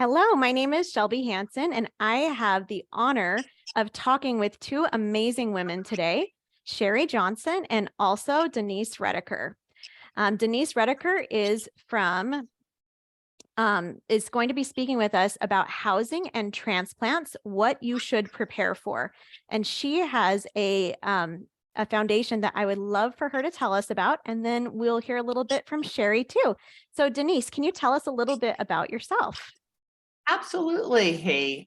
Hello, my name is Shelby Hansen, and I have the honor of talking with two amazing women today, Sheri Johnson and also Denise Redeker. Denise Redeker is going to be speaking with us about housing and transplants, what you should prepare for. And she has a foundation that I would love for her to tell us about, and then we'll hear a little bit from Sheri too. So Denise, can you tell us a little bit about yourself? Absolutely. Hey,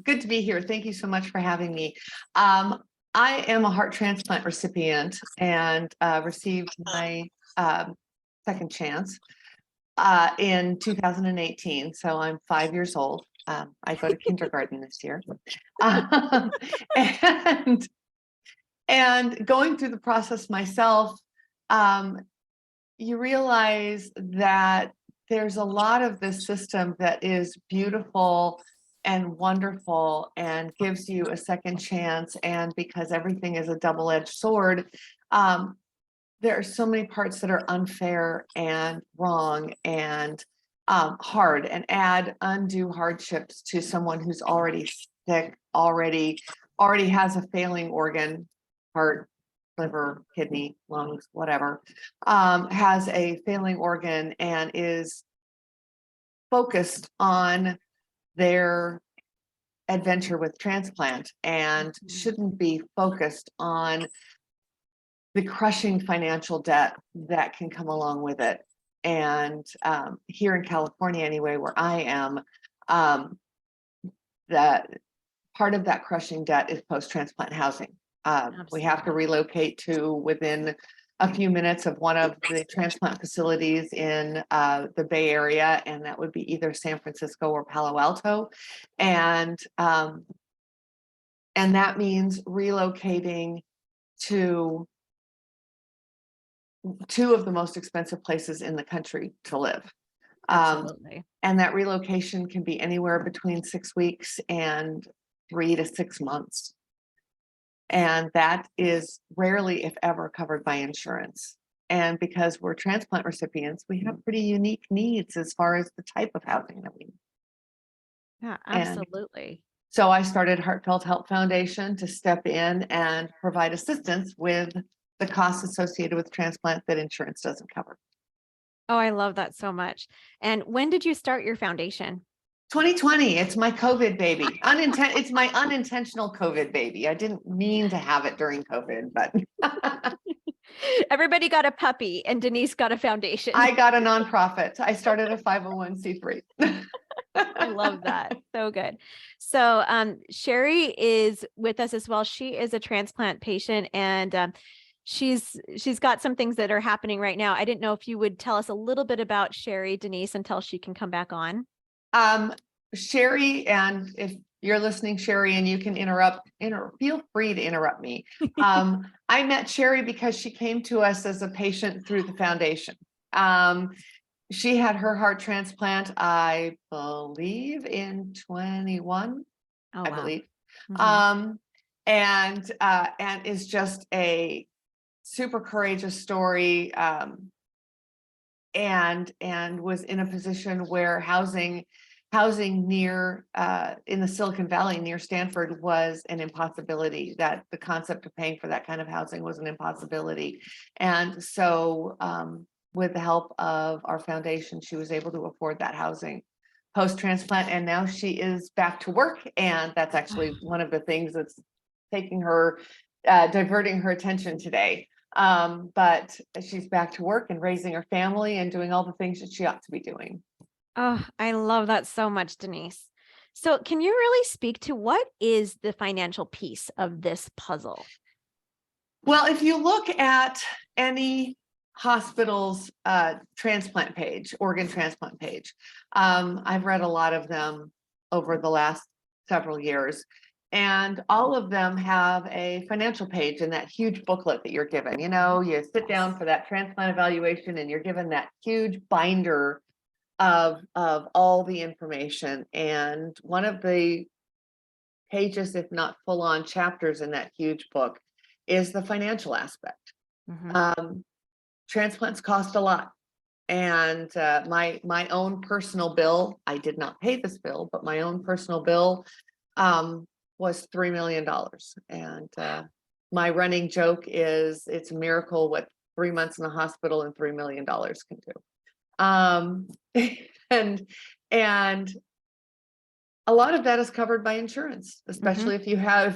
good to be here. Thank you so much for having me. I am a heart transplant recipient and received my second chance in 2018. So I'm 5 years old. I go to kindergarten this year. Um, and, and going through the process myself, you realize that there's a lot of this system that is beautiful and wonderful and gives you a second chance. And because everything is a double-edged sword, there are so many parts that are unfair and wrong and hard and add undue hardships to someone who's already sick, already has a failing organ, heart, liver, kidney, lungs, whatever, has a failing organ and is focused on their adventure with transplant and shouldn't be focused on the crushing financial debt that can come along with it. And here in California, anyway, where I am, that part of that crushing debt is post-transplant housing. We have to relocate to within a few minutes of one of the transplant facilities in the Bay Area, and that would be either San Francisco or Palo Alto. And that means relocating to two of the most expensive places in the country to live. Absolutely. And that relocation can be anywhere between 6 weeks and 3 to 6 months. And that is rarely, if ever, covered by insurance. And because we're transplant recipients, we have pretty unique needs as far as the type of housing that we need. Yeah, absolutely. And so I started Heartfelt Help Foundation to step in and provide assistance with the costs associated with transplant that insurance doesn't cover. Oh, I love that so much. And when did you start your foundation? 2020, it's my COVID baby. It's my unintentional COVID baby. I didn't mean to have it during COVID, but Everybody got a puppy and Denise got a foundation. I got a nonprofit. I started a 501c3. I love that. So good. So Sheri is with us as well. She is a transplant patient, and she's got some things that are happening right now. I didn't know if you would tell us a little bit about Sheri, Denise, until she can come back on. Sheri, and if you're listening, Sheri, and you can feel free to interrupt me. I met Sheri because she came to us as a patient through the foundation. She had her heart transplant, I believe, in 21. Oh, I wow. believe. Mm-hmm. And is just a super courageous story. And was in a position where housing near in the Silicon Valley near Stanford was an impossibility, that the concept of paying for that kind of housing was an impossibility. And so with the help of our foundation, she was able to afford that housing post-transplant, and now she is back to work. And that's actually one of the things that's taking her, diverting her attention today. But she's back to work and raising her family and doing all the things that she ought to be doing. Oh, I love that so much, Denise. So can you really speak to what is the financial piece of this puzzle? Well, if you look at any hospital's transplant page, organ transplant page, I've read a lot of them over the last several years, and all of them have a financial page in that huge booklet that you're given. You know, you sit down for that transplant evaluation and you're given that huge binder of all the information. And one of the pages, if not full-on chapters in that huge book, is the financial aspect. Mm-hmm. Transplants cost a lot. My own personal bill, I did not pay this bill, but my own personal bill was $3 million. And my running joke is it's a miracle what 3 months in the hospital and $3 million can do. And a lot of that is covered by insurance, especially if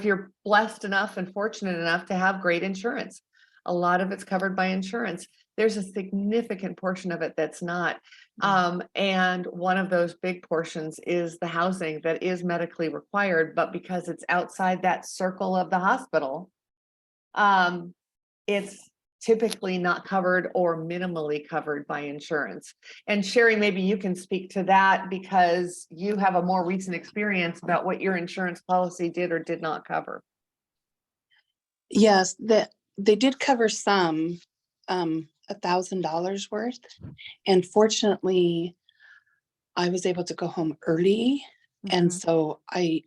you're blessed enough and fortunate enough to have great insurance. A lot of it's covered by insurance. There's a significant portion of it that's not. And one of those big portions is the housing that is medically required, but because it's outside that circle of the hospital, it's typically not covered or minimally covered by insurance. And Sheri, maybe you can speak to that because you have a more recent experience about what your insurance policy did or did not cover. Yes, that they did cover some, $1,000 worth. And fortunately, I was able to go home early. And so I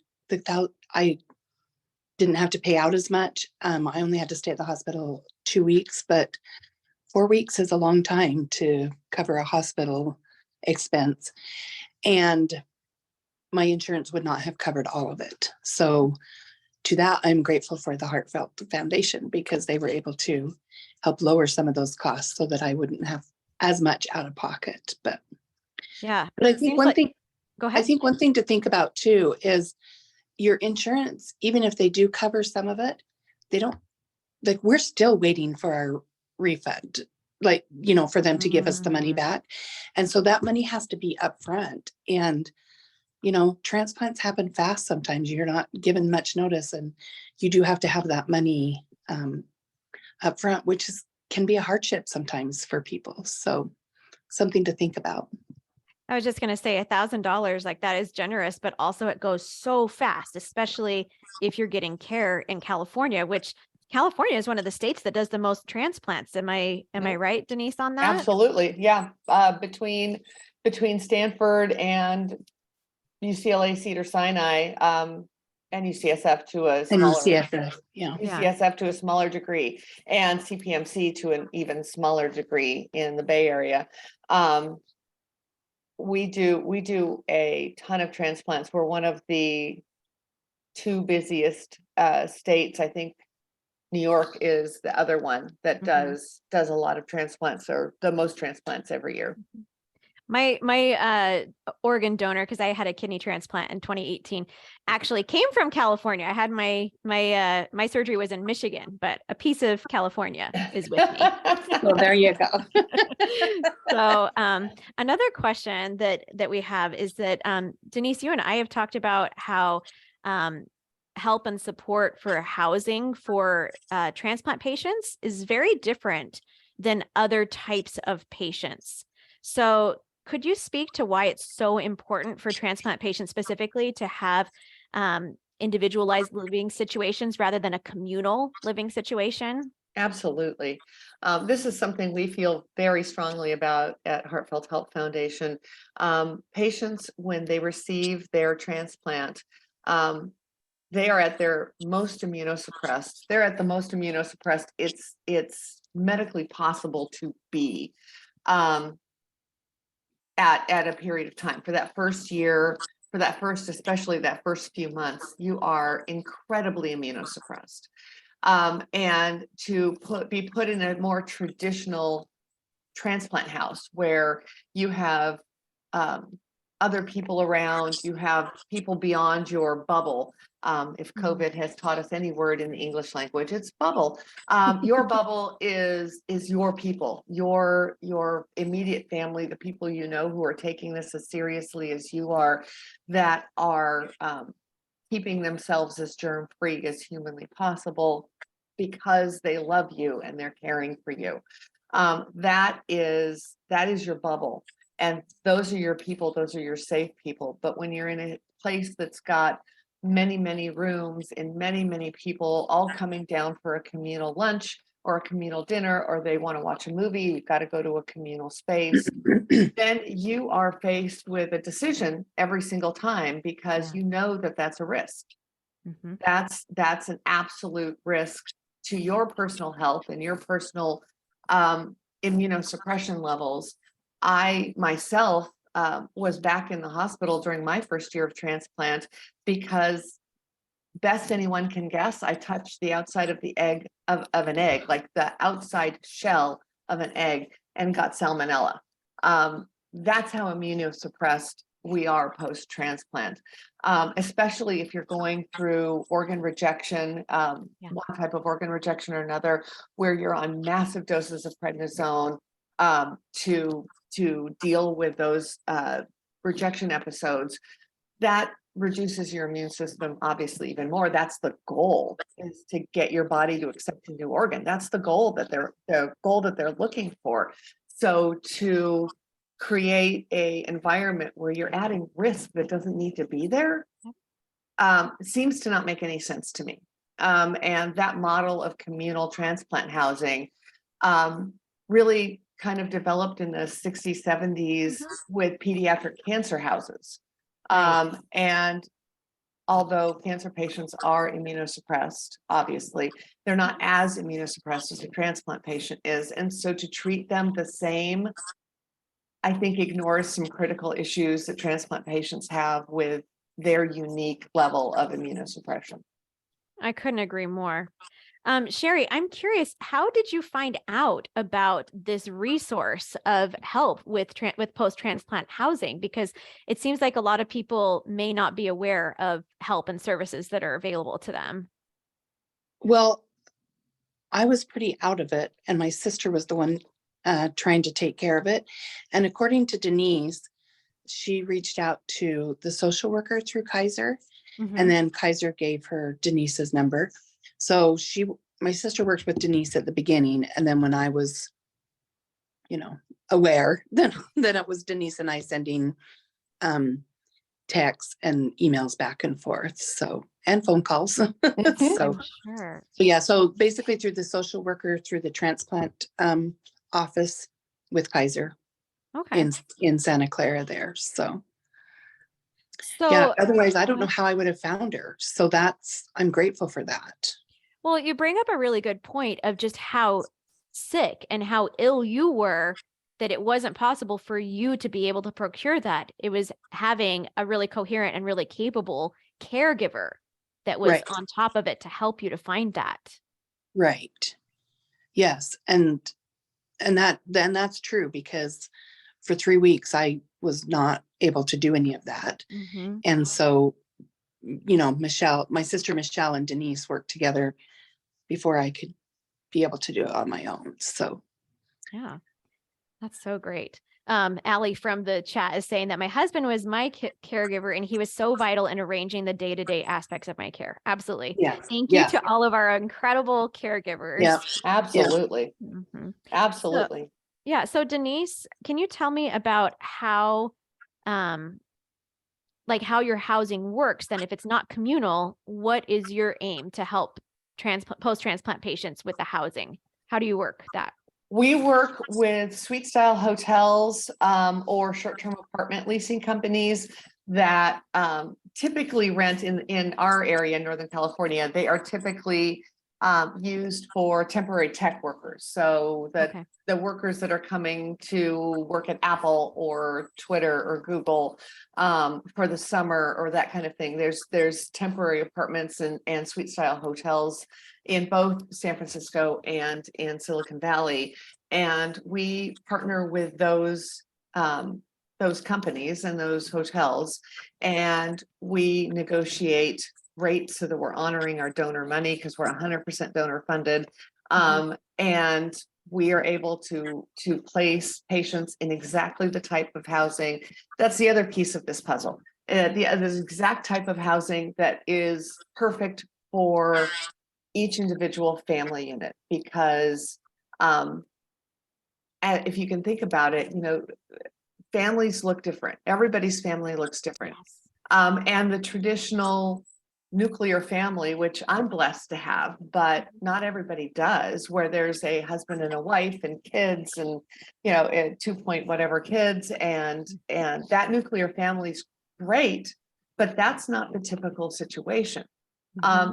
didn't have to pay out as much. I only had to stay at the hospital 2 weeks, but 4 weeks is a long time to cover a hospital expense. And my insurance would not have covered all of it. So to that, I'm grateful for the Heartfelt Foundation because they were able to help lower some of those costs so that I wouldn't have as much out of pocket. But yeah, I think one thing, go ahead. I think one thing to think about too is your insurance, even if they do cover some of it, they don't, like, we're still waiting for our refund, like, for them to give us the money back. And so that money has to be upfront. And transplants happen fast. Sometimes you're not given much notice and you do have to have that money up front, which can be a hardship sometimes for people. So something to think about. I was just going to say $1,000, like that is generous, but also it goes so fast, especially if you're getting care in California, which California is one of the states that does the most transplants. Am I right, Denise, on that? Absolutely. Yeah. Between Stanford and UCLA Cedars-Sinai, and UCSF to a smaller UCSF to a smaller degree, and CPMC to an even smaller degree in the Bay Area. We do a ton of transplants. We're one of the 2 busiest states. I think New York is the other one that does a lot of transplants, or the most transplants every year. My organ donor, because I had a kidney transplant in 2018, actually came from California. I had my surgery was in Michigan, but a piece of California is with me. Well, there you go. So another question that we have is that Denise, you and I have talked about how help and support for housing for transplant patients is very different than other types of patients. So could you speak to why it's so important for transplant patients specifically to have individualized living situations rather than a communal living situation? Absolutely. This is something we feel very strongly about at Heartfelt Health Foundation. Patients, when they receive their transplant, they are at their most immunosuppressed. They're at the most immunosuppressed it's medically possible to be. At a period of time. For that first year, especially that first few months, you are incredibly immunosuppressed. And to be put in a more traditional transplant house where you have other people around, you have people beyond your bubble. If COVID has taught us any word in the English language, it's bubble. Your bubble is your people, your immediate family, the people you know who are taking this as seriously as you are, that are keeping themselves as germ-free as humanly possible because they love you and they're caring for you. That is your bubble. And those are your people, those are your safe people. But when you're in a place that's got many, many rooms and many, many people all coming down for a communal lunch or a communal dinner, or they want to watch a movie, you've got to go to a communal space, then you are faced with a decision every single time because you know that that's a risk. That's an absolute risk to your personal health and your personal immunosuppression levels. I myself was back in the hospital during my first year of transplant because best anyone can guess, I touched the outside of the egg of an egg, like the outside shell of an egg, and got salmonella. That's how immunosuppressed we are post-transplant, especially if you're going through organ rejection, one type of organ rejection or another, where you're on massive doses of prednisone to deal with those rejection episodes. That reduces your immune system obviously even more. That's the goal, is to get your body to accept a new organ. That's the goal that they're looking for. So to create a environment where you're adding risk that doesn't need to be there seems to not make any sense to me. And that model of communal transplant housing really kind of developed in the 60s, 70s with pediatric cancer houses. And although cancer patients are immunosuppressed, obviously, they're not as immunosuppressed as a transplant patient is. And so to treat them the same, I think ignores some critical issues that transplant patients have with their unique level of immunosuppression. I couldn't agree more. Sheri, I'm curious, how did you find out about this resource of help with post-transplant housing? Because it seems like a lot of people may not be aware of help and services that are available to them. Well, I was pretty out of it, and my sister was the one trying to take care of it. And according to Denise, she reached out to the social worker through Kaiser, and then Kaiser gave her Denise's number. So my sister worked with Denise at the beginning, and then when I was, aware, then it was Denise and I sending texts and emails back and forth. So, and phone calls. I'm sure. So basically through the social worker, through the transplant office with Kaiser in Santa Clara there. So yeah, otherwise I don't know how I would have found her. So I'm grateful for that. Well, you bring up a really good point of just how sick and how ill you were, that it wasn't possible for you to be able to procure that. It was having a really coherent and really capable caregiver that was on top of it to help you to find that. Right. Yes. And that's true, because for 3 weeks I was not able to do any of that. And so, Michelle, my sister Michelle and Denise worked together before I could be able to do it on my own. So yeah, that's so great. Allie from the chat is saying that my husband was my caregiver, and he was so vital in arranging the day-to-day aspects of my care. Absolutely. Yeah. Thank you to all of our incredible caregivers. Yeah, absolutely. Absolutely. So Denise, can you tell me about how how your housing works then? If it's not communal, what is your aim to help post-transplant patients with the housing? How do you work that? We work with suite style hotels or short-term apartment leasing companies that typically rent in our area, Northern California. They are typically used for temporary tech workers. So the workers that are coming to work at Apple or Twitter or Google for the summer or that kind of thing. There's temporary apartments and suite style hotels in both San Francisco and in Silicon Valley. And we partner with those companies and those hotels, and we negotiate rates so that we're honoring our donor money, because we're 100% donor funded. And we are able to place patients in exactly the type of housing. That's the other piece of this puzzle. The exact type of housing that is perfect for each individual family unit, because if you can think about it, families look different. Everybody's family looks different. And the traditional nuclear family, which I'm blessed to have, but not everybody does, where there's a husband and a wife and kids and, 2 point whatever kids, and that nuclear family's great, but that's not the typical situation.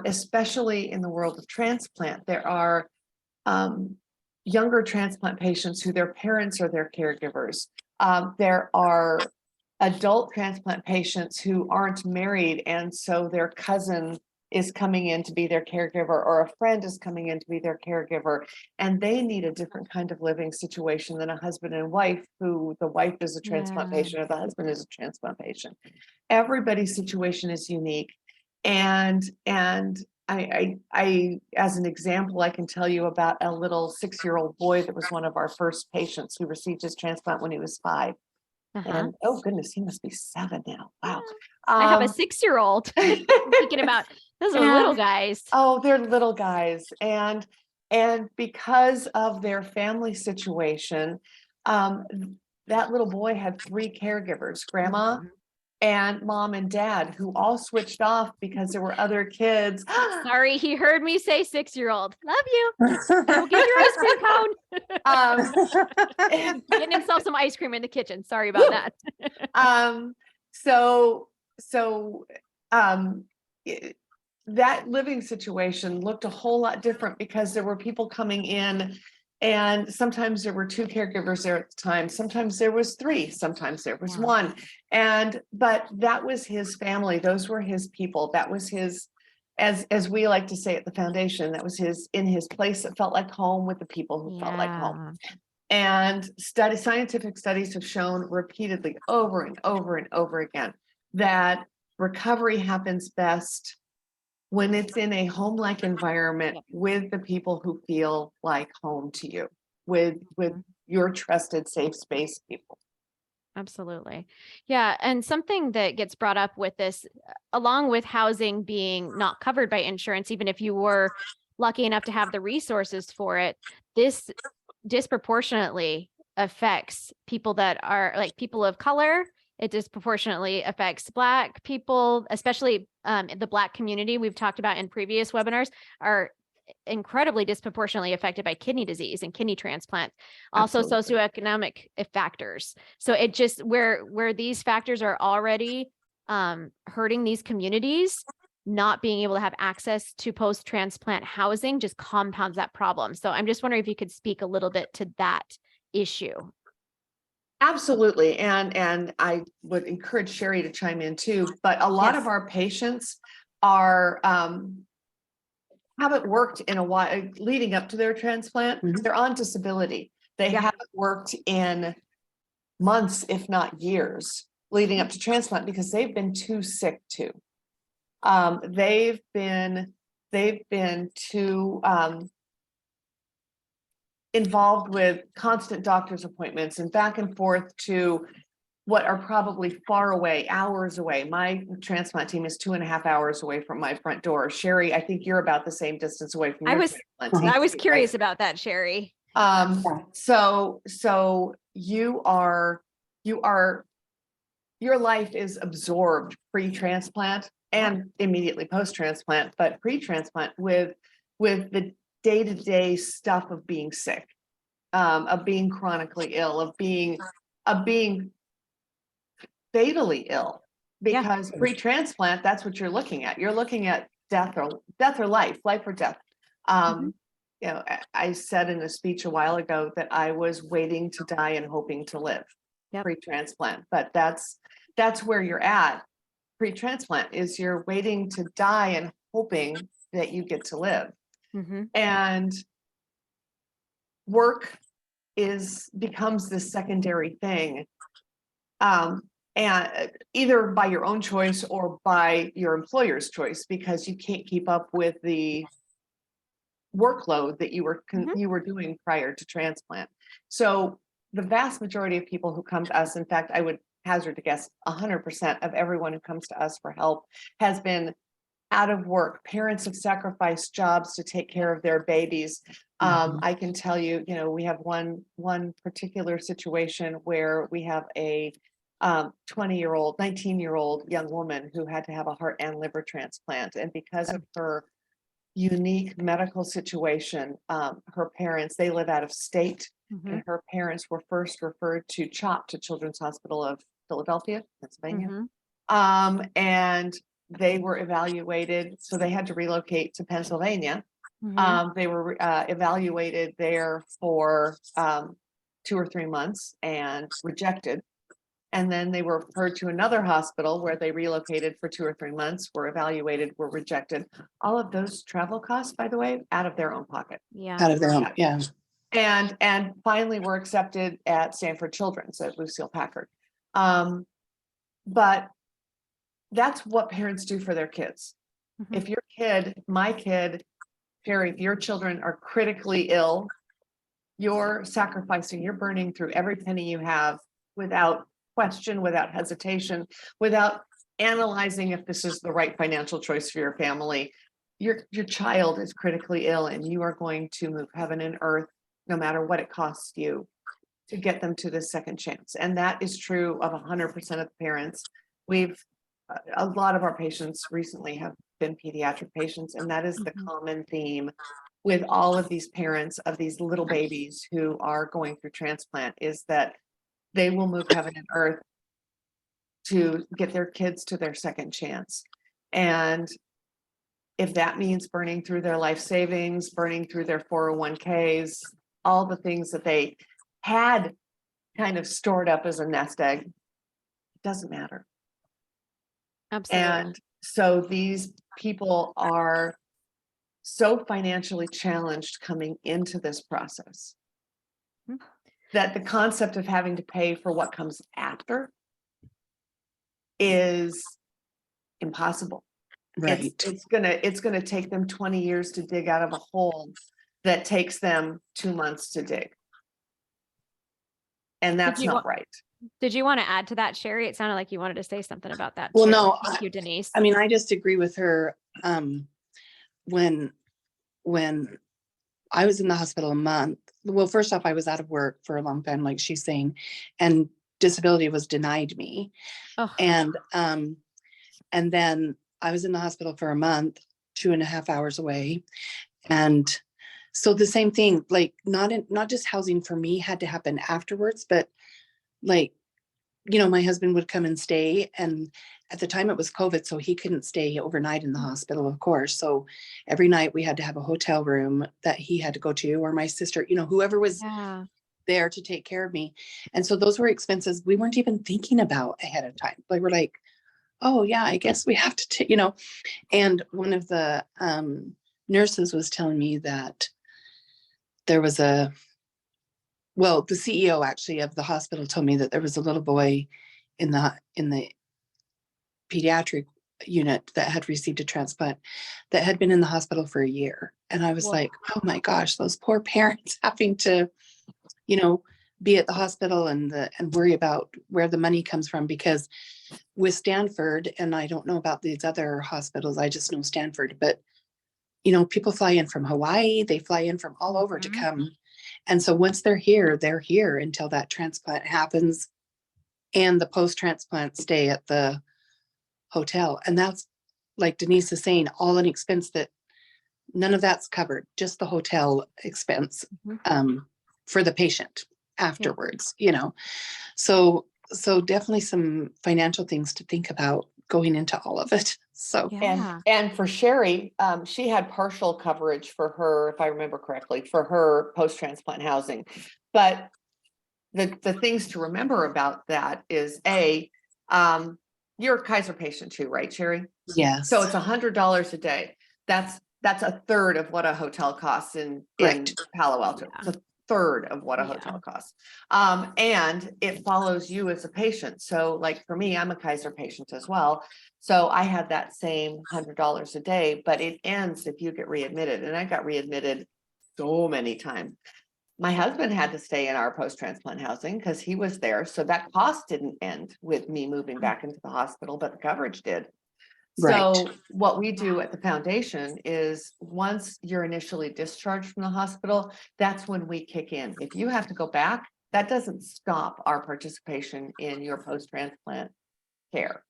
Especially in the world of transplant, there are younger transplant patients who their parents are their caregivers. There are adult transplant patients who aren't married, and so their cousin is coming in to be their caregiver, or a friend is coming in to be their caregiver, and they need a different kind of living situation than a husband and wife, who the wife is a transplant Yeah. patient or the husband is a transplant patient. Everybody's situation is unique. And I, as an example, I can tell you about a little 6-year-old boy that was one of our first patients who received his transplant when he was 5. Uh-huh. And oh goodness, he must be 7 now. Wow. I have a 6-year-old. Thinking about those are little guys. Oh, they're little guys. And because of their family situation, that little boy had 3 caregivers, grandma Mhm. and mom and dad, who all switched off because there were other kids. Sorry, he heard me say 6-year-old. Love you. Go get your ice cream cone. Getting himself some ice cream in the kitchen. Sorry about that. So that living situation looked a whole lot different because there were people coming in, and sometimes there were 2 caregivers there at the time. Sometimes there was 3, sometimes there was 1. But that was his family. Those were his people. That was his, as we like to say at the foundation, that was in his place that felt like home, with the people who felt like home. And scientific studies have shown repeatedly, over and over and over again, that recovery happens best when it's in a home-like environment with the people who feel like home to you, with your trusted, safe space people. Absolutely. Yeah. And something that gets brought up with this, along with housing being not covered by insurance, even if you were lucky enough to have the resources for it, this disproportionately affects people that are like people of color. It disproportionately affects Black people, especially the Black community we've talked about in previous webinars are incredibly disproportionately affected by kidney disease and kidney transplant, also Absolutely. socioeconomic factors. So it just where these factors are already hurting these communities, not being able to have access to post-transplant housing just compounds that problem. So I'm just wondering if you could speak a little bit to that issue. Absolutely. And I would encourage Sheri to chime in too, but a lot of our patients are haven't worked in a while leading up to their transplant. They're on disability. They haven't worked in months, if not years, leading up to transplant because they've been too sick to. They've been too involved with constant doctor's appointments and back and forth to what are probably far away, hours away. My transplant team is 2.5 hours away from my front door. Sheri, I think you're about the same distance away from your transplant team. I was too, curious right? about that, Sheri. So your life is absorbed pre-transplant and immediately post-transplant, but pre-transplant with the day-to-day stuff of being sick, of being chronically ill, of being fatally ill, because pre-transplant, that's what you're looking at. You're looking at death or life or death. You know, I said in a speech a while ago that I was waiting to die and hoping to live pre-transplant, but that's where you're at. Pre-transplant is you're waiting to die and hoping that you get to live. And work becomes this secondary thing. And either by your own choice or by your employer's choice, because you can't keep up with the workload that you were doing prior to transplant. So the vast majority of people who come to us, in fact, I would hazard to guess 100% of everyone who comes to us for help has been out of work. Parents have sacrificed jobs to take care of their babies. I can tell you, we have one particular situation where we have a 19-year-old young woman who had to have a heart and liver transplant. And because of her unique medical situation, her parents, they live out of state, and her parents were first referred to CHOP, to Children's Hospital of Philadelphia, Pennsylvania. And they were evaluated, so they had to relocate to Pennsylvania. They were evaluated there for 2 or 3 months and rejected. And then they were referred to another hospital where they relocated for 2 or 3 months, were evaluated, were rejected. All of those travel costs, by the way, out of their own pocket. Yeah. Out of their own, yeah. And finally were accepted at Stanford Children's at Lucille Packard. But that's what parents do for their kids. Mhm. If your kid, my kid, Sheri, if your children are critically ill, you're sacrificing, you're burning through every penny you have without question, without hesitation, without analyzing if this is the right financial choice for your family. Your child is critically ill and you are going to move heaven and earth, no matter what it costs you, to get them to this second chance. And that is true of 100% of the parents. A lot of our patients recently have been pediatric patients, and that is the Mhm. common theme with all of these parents of these little babies who are going through transplant, is that they will move heaven and earth to get their kids to their second chance. And if that means burning through their life savings, burning through their 401ks, all the things that they had kind of stored up as a nest egg, it doesn't matter. Absolutely. And so these people are so financially challenged coming into this process Mhm. that the concept of having to pay for what comes after is impossible. Right. It's gonna take them 20 years to dig out of a hole that takes them 2 months to dig. And that's you not wa- right. Did you want to add to that, Sheri? It sounded like you wanted to say something about that. Well, too. no, Thank you, Denise. I mean, I just agree with her. When I was in the hospital a month, well, first off, I was out of work for a long time, like she's saying, and disability was denied me. Oh, And then I was in the hospital for a month, 2.5 hours away. And so the same thing, like not just housing for me had to happen afterwards, but like, my husband would come and stay, and at the time it was COVID, so he couldn't stay overnight in the hospital, of course. So every night we had to have a hotel room that he had to go to, or my sister, whoever was yeah. there to take care of me. And so those were expenses we weren't even thinking about ahead of time. Like, we're like, oh yeah, I guess we have to take, and one of the nurses was telling me that there was the CEO actually of the hospital told me that there was a little boy in the pediatric unit that had received a transplant that had been in the hospital for a year. And I was Whoa. like, oh my gosh, those poor parents having to, be at the hospital and worry about where the money comes from. Because with Stanford, and I don't know about these other hospitals, I just know Stanford, but people fly in from Hawaii, they fly in from all over to Mhm. come. And so once they're here until that transplant happens and the post-transplant stay at the hotel. And that's, like Denise is saying, all an expense that none of that's covered, just the hotel expense Mhm. for the patient afterwards, So definitely some financial things to think about going into all of it. So Yeah. And for Sheri, she had partial coverage for her, if I remember correctly, for her post-transplant housing. But the things to remember about that is you're a Kaiser patient too, right, Sheri? yes. So it's $100 a day. That's a third of what a hotel costs in Right. Palo Alto. Yeah. It's a third of what a Yeah. hotel costs. And it follows you as a patient. So like for me, I'm a Kaiser patient as well. So I had that same $100 a day, but it ends if you get readmitted. And I got readmitted so many times. My husband had to stay in our post-transplant housing because he was there. So that cost didn't end with me moving back into the hospital, but the coverage did. Right. So what we do at the foundation is once you're initially discharged from the hospital, that's when we kick in. If you have to go back, that doesn't stop our participation in your post-transplant care.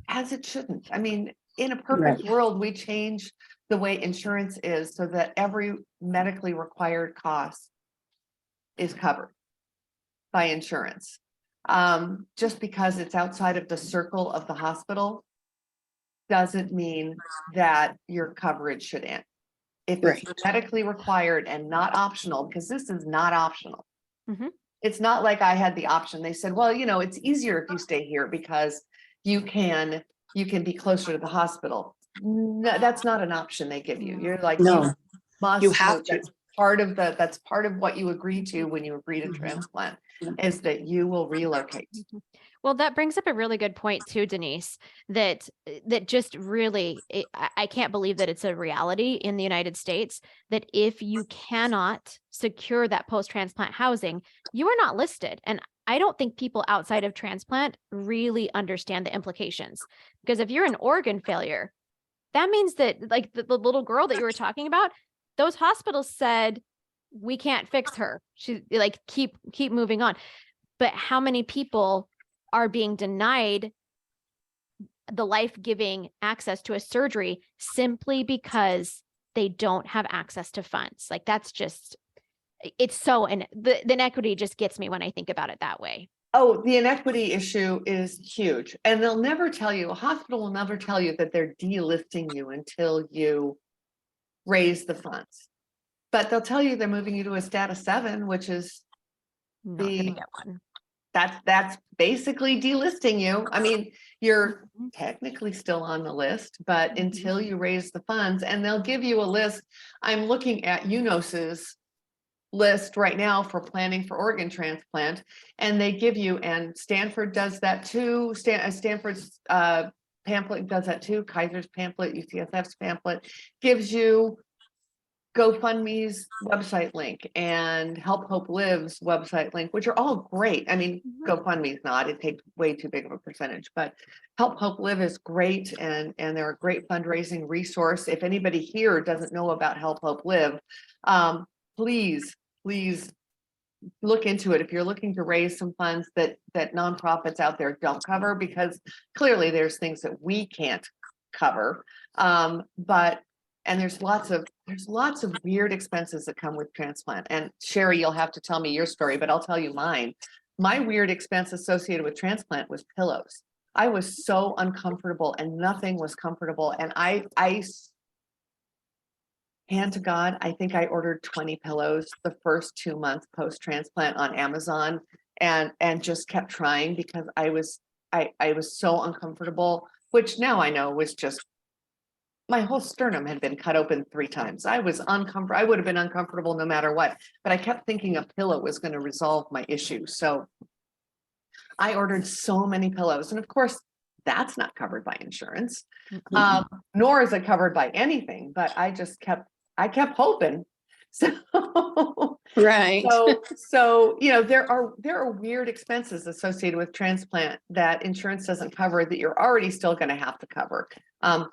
As it shouldn't. I mean, in a perfect world, we change the way insurance is so that every medically required cost is covered by insurance. Just because it's outside of the circle of the hospital doesn't mean that your coverage should end. If it's Right. medically required and not optional, because this is not optional. Mhm. It's not like I had the option. They said, well, it's easier if you stay here because you can be closer to the hospital. No, that's not an option they give you. You're like, you No, must you have move. to. That's part of what you agree to when you agree to Mhm. transplant, Mhm. is that you will relocate. Well, that brings up a really good point too, Denise, that just really, I can't believe that it's a reality in the United States, that if you cannot secure that post-transplant housing, you are not listed. And I don't think people outside of transplant really understand the implications, because if you're an organ failure, that means that, like the little girl that you were talking about, those hospitals said, we can't fix her. She, like, keep moving on. But how many people are being denied the life-giving access to a surgery simply because they don't have access to funds? Like, that's just, it's so, and the inequity just gets me when I think about it that way. Oh, the inequity issue is huge. And they'll never tell you, a hospital will never tell you that they're delisting you until you raise the funds. But they'll tell you they're moving you to a status 7, which is Not gonna get one. that's basically delisting you. I mean, you're Mhm. technically still on the list, but Mhm. until you raise the funds, and they'll give you a list. I'm looking at UNOS's list right now for planning for organ transplant, and they give you, and Stanford does that too. Stanford's pamphlet does that too. Kaiser's pamphlet, UCSF's pamphlet gives you GoFundMe's website link and Help Hope Live's website link, which are all great. I mean, Mhm. GoFundMe's not, it takes way too big of a percentage, but Help Hope Live is great, and they're a great fundraising resource. If anybody here doesn't know about Help Hope Live, please look into it if you're looking to raise some funds that nonprofits out there don't cover, because clearly there's things that we can't cover. But and there's lots of weird expenses that come with transplant. And Sheri, you'll have to tell me your story, but I'll tell you mine. My weird expense associated with transplant was pillows. I was so uncomfortable and nothing was comfortable. And I hand to God, I think I ordered 20 pillows the first 2 months post-transplant on Amazon, and just kept trying because I was so uncomfortable, which now I know was just my whole sternum had been cut open 3 times. I was uncomfortable. I would have been uncomfortable no matter what, but I kept thinking a pillow was going to resolve my issue. So I ordered so many pillows. And of course, that's not covered by insurance, Mhm. nor is it covered by anything, but I kept hoping. So, Right. so there are weird expenses associated with transplant that insurance doesn't cover that you're already still going to have to cover.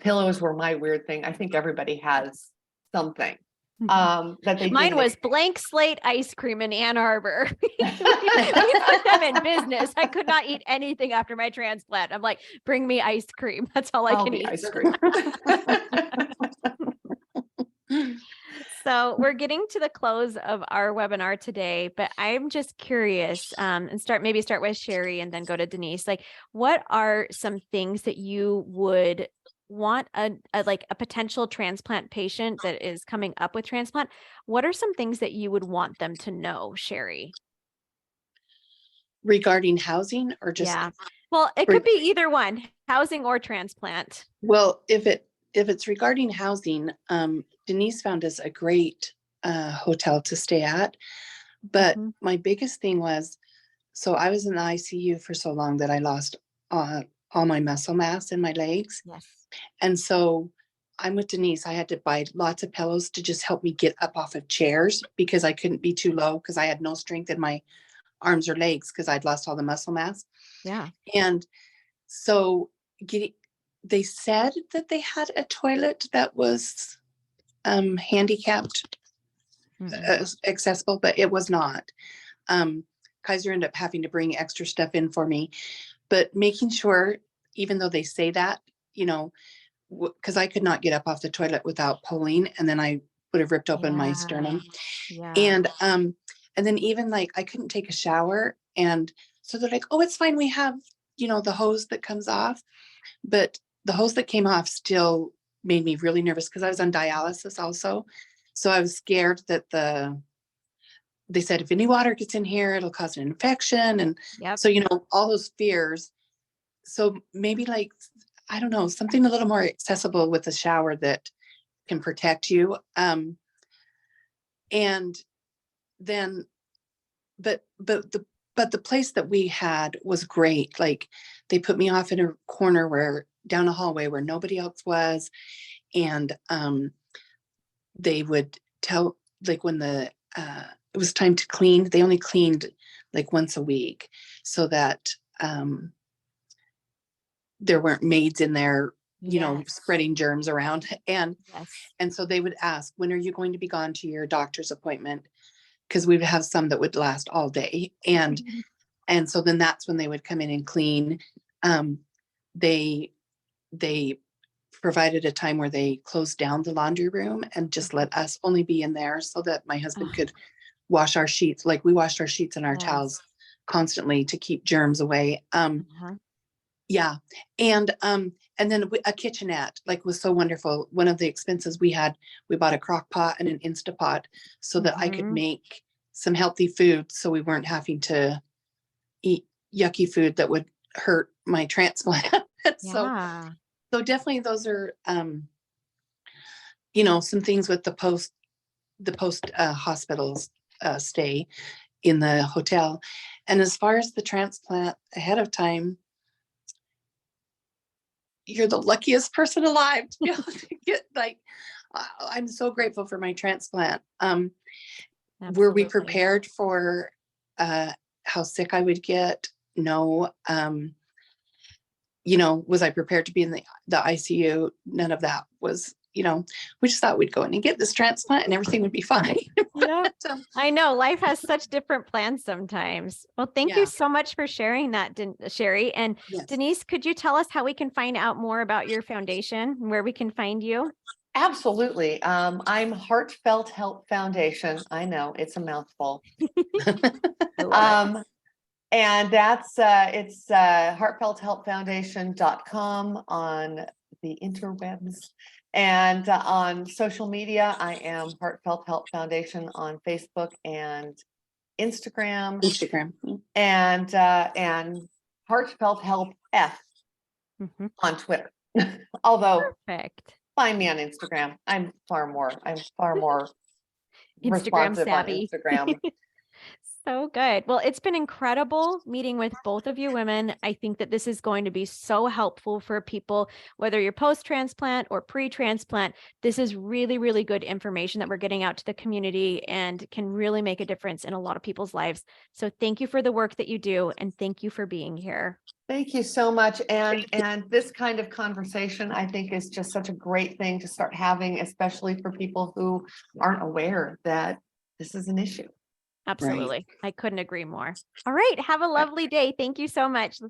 Pillows were my weird thing. I think everybody has something that they Mine didn't. was blank slate ice cream in Ann Arbor. we put them in business. I could not eat anything after my transplant. I'm like, bring me ice cream. That's all I All can the eat. ice cream. So we're getting to the close of our webinar today, but I'm just curious, and start with Sheri and then go to Denise. Like, what are some things that you would want a potential transplant patient that is coming up with transplant? What are some things that you would want them to know, Sheri? Regarding housing or just, Yeah. Well, it could be either one, housing or transplant. well, if it's regarding housing, Denise found us a great hotel to stay at. But Mhm. my biggest thing was, so I was in the ICU for so long that I lost all my muscle mass in my legs. Yes. And so I'm with Denise. I had to buy lots of pillows to just help me get up off of chairs because I couldn't be too low because I had no strength in my arms or legs because I'd lost all the muscle mass. Yeah. And so they said that they had a toilet that was handicapped accessible, but it was not. Kaiser ended up having to bring extra stuff in for me, but making sure, even though they say that, because I could not get up off the toilet without pulling, and then I would have ripped open my sternum. Yeah. And then even like I couldn't take a shower, and so they're like, "Oh, it's fine. We have, the hose that comes off," but the hose that came off still made me really nervous because I was on dialysis also. So I was scared that they said, if any water gets in here, it'll cause an infection. And Yep. so, all those fears. So maybe like, I don't know, something a little more accessible with a shower that can protect you. And then, but the place that we had was great. Like they put me off in a corner down a hallway where nobody else was. And they would tell, like when it was time to clean, they only cleaned like once a week so that there weren't maids in there, Yes. spreading germs around. And Yes. so they would ask, when are you going to be gone to your doctor's appointment? Because we would have some that would last all day. And so then that's when they would come in and clean. They provided a time where they closed down the laundry room and just let us only be in there so that my husband could wash our sheets. Like we washed our sheets and our towels constantly to keep germs away. Yeah. And then a kitchenette, like, was so wonderful. One of the expenses we bought a crock pot and an Instapot so that I could make some healthy food. So we weren't having to eat yucky food that would hurt my transplant. So definitely those are, some things with the post hospitals stay in the hotel. And as far as the transplant ahead of time, you're the luckiest person alive to be able to get I'm so grateful for my transplant. Were we prepared for how sick I would get? No. Was I prepared to be in the ICU? None of that was, we just thought we'd go in and get this transplant and everything would be fine. Yeah, I know life has such different plans sometimes. Well, thank you so much for sharing that, Sheri. And Denise, could you tell us how we can find out more about your foundation, where we can find you? Absolutely. I'm Heartfelt Help Foundation. I know it's a mouthful. And that's it's heartfelthelpfoundation.com on the interwebs. And on social media, I am Heartfelt Help Foundation on Facebook and Instagram. And Heartfelt Help F on Twitter. Although find me on Instagram. I'm far more Instagram responsive savvy. on Instagram. So good. Well, it's been incredible meeting with both of you women. I think that this is going to be so helpful for people, whether you're post-transplant or pre-transplant. This is really, really good information that we're getting out to the community and can really make a difference in a lot of people's lives. So thank you for the work that you do. And thank you for being here. Thank you so much. And this kind of conversation, I think, is just such a great thing to start having, especially for people who aren't aware that this is an issue. Absolutely. I couldn't agree more. All right. Have a lovely day. Thank you so much.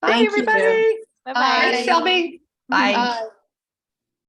Bye, everybody. Bye-bye. Thanks, Shelby. Bye.